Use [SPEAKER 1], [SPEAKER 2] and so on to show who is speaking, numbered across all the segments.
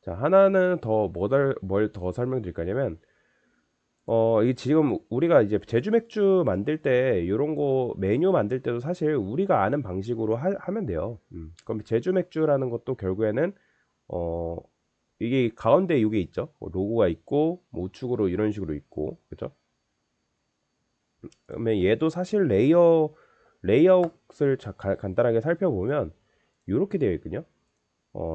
[SPEAKER 1] 자, 하나는 더 뭘 더 설명드릴 거냐면, 이게 지금 우리가 이제 제주 맥주 만들 때 요런 거 메뉴 만들 때도 사실 우리가 아는 방식으로 하면 돼요. 그럼 제주 맥주라는 것도 결국에는 어 이게 가운데 이게 있죠. 뭐 로고가 있고 뭐 우측으로 이런 식으로 있고 그죠? 그러면 얘도 사실 레이아웃을 간단하게 살펴보면 이렇게 되어 있거든요.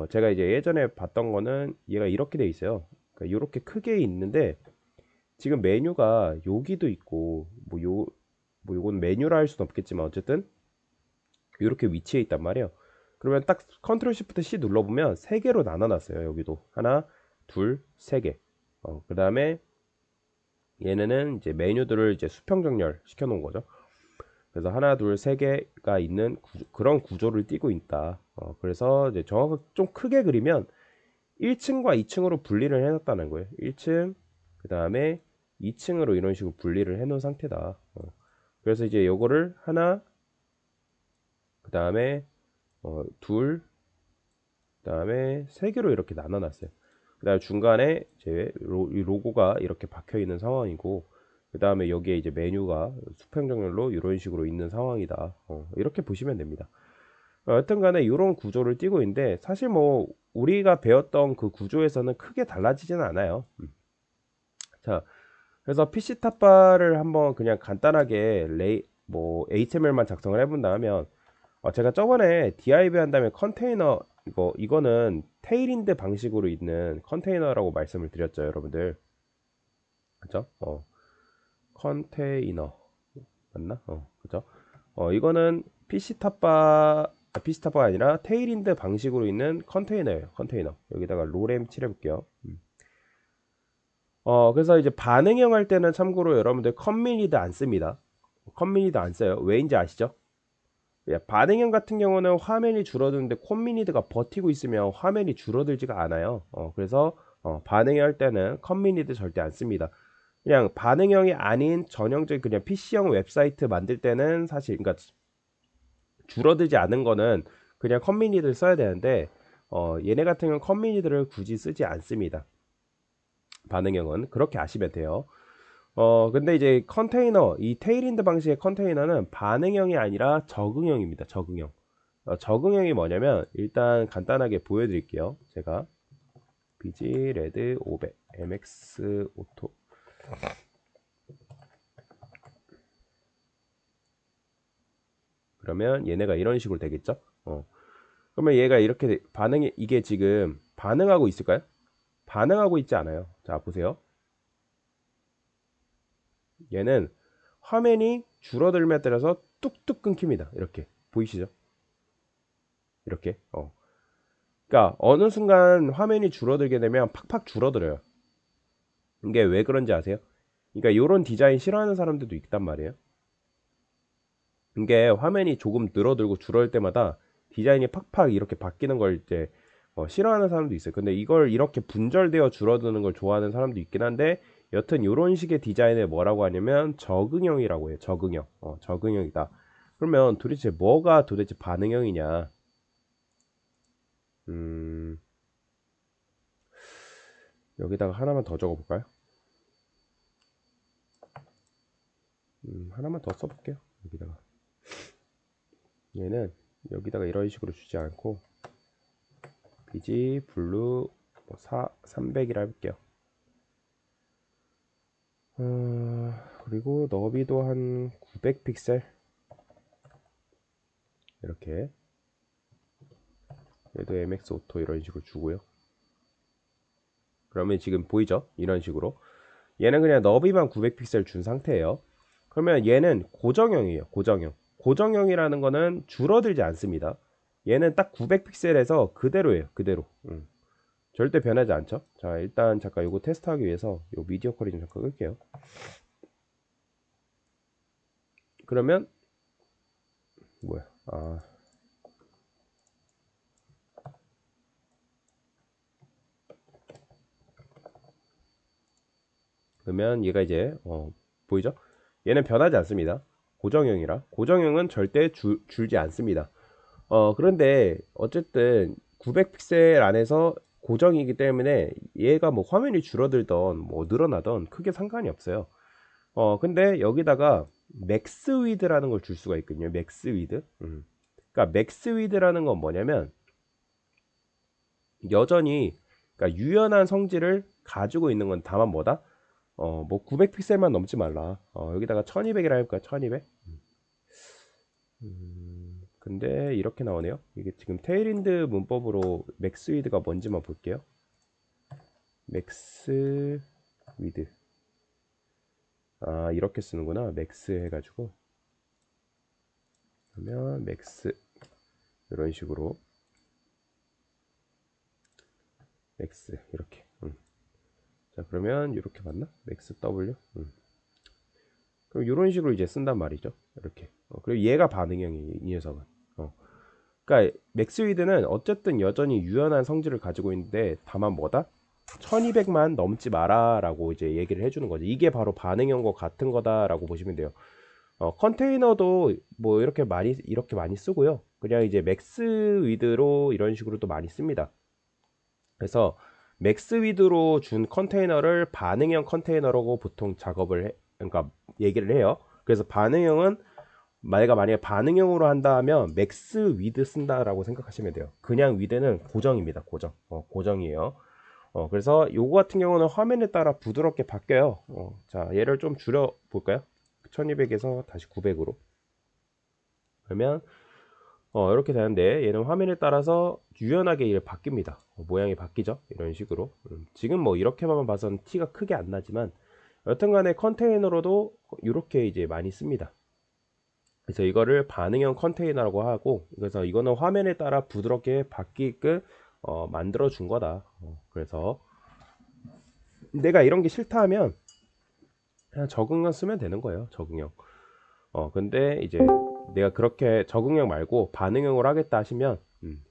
[SPEAKER 1] 제가 이제 예전에 봤던 거는 얘가 이렇게 되어 있어요. 그러니까 이렇게 크게 있는데 지금 메뉴가 여기도 있고 뭐 요건 메뉴라 할 수는 없겠지만 어쨌든 이렇게 위치해 있단 말이에요. 그러면 딱 컨트롤 시프트 C 눌러보면 세 개로 나눠놨어요. 여기도 하나, 둘, 세 개. 그다음에 얘네는 이제 메뉴들을 이제 수평 정렬 시켜 놓은 거죠. 그래서 하나, 둘, 세 개가 있는 그런 구조를 띠고 있다. 그래서 이제 정확하게 좀 크게 그리면 1층과 2층으로 분리를 해놨다는 거예요. 1층, 그 다음에 2층으로 이런 식으로 분리를 해놓은 상태다. 그래서 이제 요거를 하나, 그 다음에 둘, 그 다음에 세 개로 이렇게 나눠놨어요. 그 다음에 중간에 이제 이 로고가 이렇게 박혀 있는 상황이고, 그 다음에 여기에 이제 메뉴가 수평정렬로 이런 식으로 있는 상황이다. 이렇게 보시면 됩니다. 여튼 간에 이런 구조를 띠고 있는데 사실 뭐 우리가 배웠던 그 구조에서는 크게 달라지지는 않아요. 자, 그래서 PC 탑바를 한번 그냥 간단하게 뭐 HTML만 작성을 해본다면 제가 저번에 div 한 다음에 컨테이너 이거는 테일인드 방식으로 있는 컨테이너라고 말씀을 드렸죠, 여러분들. 그죠? 컨테이너 맞나? 그죠? 이거는 PC 탑바가 아니라 테일인드 방식으로 있는 컨테이너예요. 컨테이너. 여기다가 로렘 칠해볼게요. 그래서 이제 반응형 할 때는 참고로 여러분들 컴미니드 안 씁니다. 컴미니드 안 써요. 왜인지 아시죠? 예, 반응형 같은 경우는 화면이 줄어드는데 콤미니드가 버티고 있으면 화면이 줄어들지가 않아요. 그래서 반응형 할 때는 컴미니드 절대 안 씁니다. 그냥 반응형이 아닌 전형적인 그냥 PC형 웹사이트 만들 때는 사실 그러니까 줄어들지 않은 거는 그냥 컴미니드를 써야 되는데 얘네 같은 경우는 컴미니드를 굳이 쓰지 않습니다. 반응형은 그렇게 아시면 돼요. 근데 이제 컨테이너, 이 테일인드 방식의 컨테이너는 반응형이 아니라 적응형입니다. 적응형. 적응형이 뭐냐면 일단 간단하게 보여드릴게요. 제가 BG 레드 500 MX 오토 그러면 얘네가 이런 식으로 되겠죠? 그러면 얘가 이렇게 반응이 이게 지금 반응하고 있을까요? 반응하고 있지 않아요. 자, 보세요. 얘는 화면이 줄어들면 따라서 뚝뚝 끊깁니다. 이렇게 보이시죠? 이렇게. 그러니까 어느 순간 화면이 줄어들게 되면 팍팍 줄어들어요. 이게 왜 그런지 아세요? 그러니까 이런 디자인 싫어하는 사람들도 있단 말이에요. 이게 화면이 조금 늘어들고 줄어들 때마다 디자인이 팍팍 이렇게 바뀌는 걸 이제 싫어하는 사람도 있어요. 근데 이걸 이렇게 분절되어 줄어드는 걸 좋아하는 사람도 있긴 한데 여튼 이런 식의 디자인을 뭐라고 하냐면 적응형이라고 해요. 적응형. 적응형이다. 그러면 도대체 뭐가 도대체 반응형이냐? 음, 여기다가 하나만 더 적어볼까요? 하나만 더 써볼게요. 여기다가 얘는 여기다가 이런 식으로 주지 않고 비지 블루 뭐 300이라 해볼게요. 그리고 너비도 한 900 픽셀 이렇게 얘도 MX 오토 이런 식으로 주고요. 그러면 지금 보이죠? 이런 식으로 얘는 그냥 너비만 900 픽셀 준 상태예요. 그러면 얘는 고정형이에요. 고정형. 고정형이라는 거는 줄어들지 않습니다. 얘는 딱 900 픽셀에서 그대로예요. 그대로. 절대 변하지 않죠. 자, 일단 잠깐 이거 테스트하기 위해서 요 미디어 퀄리 좀 잠깐 끌게요. 그러면 뭐야? 그러면 얘가 이제 보이죠? 얘는 변하지 않습니다. 고정형이라. 고정형은 절대 줄지 않습니다. 그런데 어쨌든 900 픽셀 안에서 고정이기 때문에 얘가 뭐 화면이 줄어들던 뭐 늘어나던 크게 상관이 없어요. 근데 여기다가 맥스 위드라는 걸 줄 수가 있거든요. 맥스 위드. 그러니까 맥스 위드라는 건 뭐냐면 여전히 그러니까 유연한 성질을 가지고 있는 건 다만 뭐다? 뭐 900픽셀만 넘지 말라. 여기다가 1200이라 할까요? 1200? 근데 이렇게 나오네요. 이게 지금 테일윈드 문법으로 맥스 위드가 뭔지만 볼게요. 맥스 위드. 아, 이렇게 쓰는구나. 맥스 해가지고. 그러면 맥스 이런 식으로 맥스 이렇게. 자, 그러면 이렇게 맞나? 맥스 W. 그럼 이런 식으로 이제 쓴단 말이죠. 이렇게. 그리고 얘가 반응형이 이 녀석은. 그러니까 맥스 위드는 어쨌든 여전히 유연한 성질을 가지고 있는데 다만 뭐다? 1200만 넘지 마라라고 이제 얘기를 해주는 거죠. 이게 바로 반응형과 같은 거다라고 보시면 돼요. 컨테이너도 뭐 이렇게 많이 쓰고요. 그냥 이제 맥스 위드로 이런 식으로 또 많이 씁니다. 그래서 맥스 위드로 준 컨테이너를 반응형 컨테이너라고 보통 그러니까 얘기를 해요. 그래서 반응형은 내가 만약에 반응형으로 한다 하면 맥스 위드 쓴다라고 생각하시면 돼요. 그냥 위드는 고정입니다. 고정. 고정이에요. 그래서 요거 같은 경우는 화면에 따라 부드럽게 바뀌어요. 자, 얘를 좀 줄여 볼까요? 1200에서 다시 900으로. 그러면 이렇게 되는데 얘는 화면에 따라서 유연하게 이렇게 바뀝니다. 모양이 바뀌죠. 이런 식으로. 지금 뭐 이렇게만 봐선 티가 크게 안 나지만 여튼간에 컨테이너로도 이렇게 이제 많이 씁니다. 그래서 이거를 반응형 컨테이너라고 하고, 그래서 이거는 화면에 따라 부드럽게 바뀌게끔 만들어 준 거다. 그래서 내가 이런 게 싫다 하면 그냥 적응형 쓰면 되는 거예요. 적응형. 근데 이제 내가 그렇게 적응형 말고 반응형으로 하겠다 하시면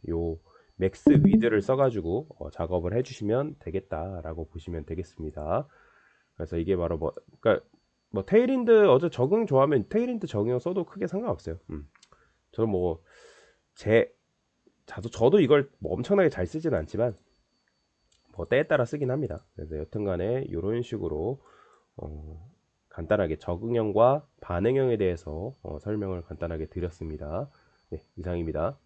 [SPEAKER 1] 요 맥스 위드를 써가지고 작업을 해주시면 되겠다라고 보시면 되겠습니다. 그래서 이게 바로 그러니까 뭐 테일윈드 적응 좋아하면 테일윈드 적응형 써도 크게 상관없어요. 저는 뭐 저도 이걸 뭐 엄청나게 잘 쓰진 않지만 뭐 때에 따라 쓰긴 합니다. 그래서 여튼간에 이런 식으로 간단하게 적응형과 반응형에 대해서 설명을 간단하게 드렸습니다. 네, 이상입니다.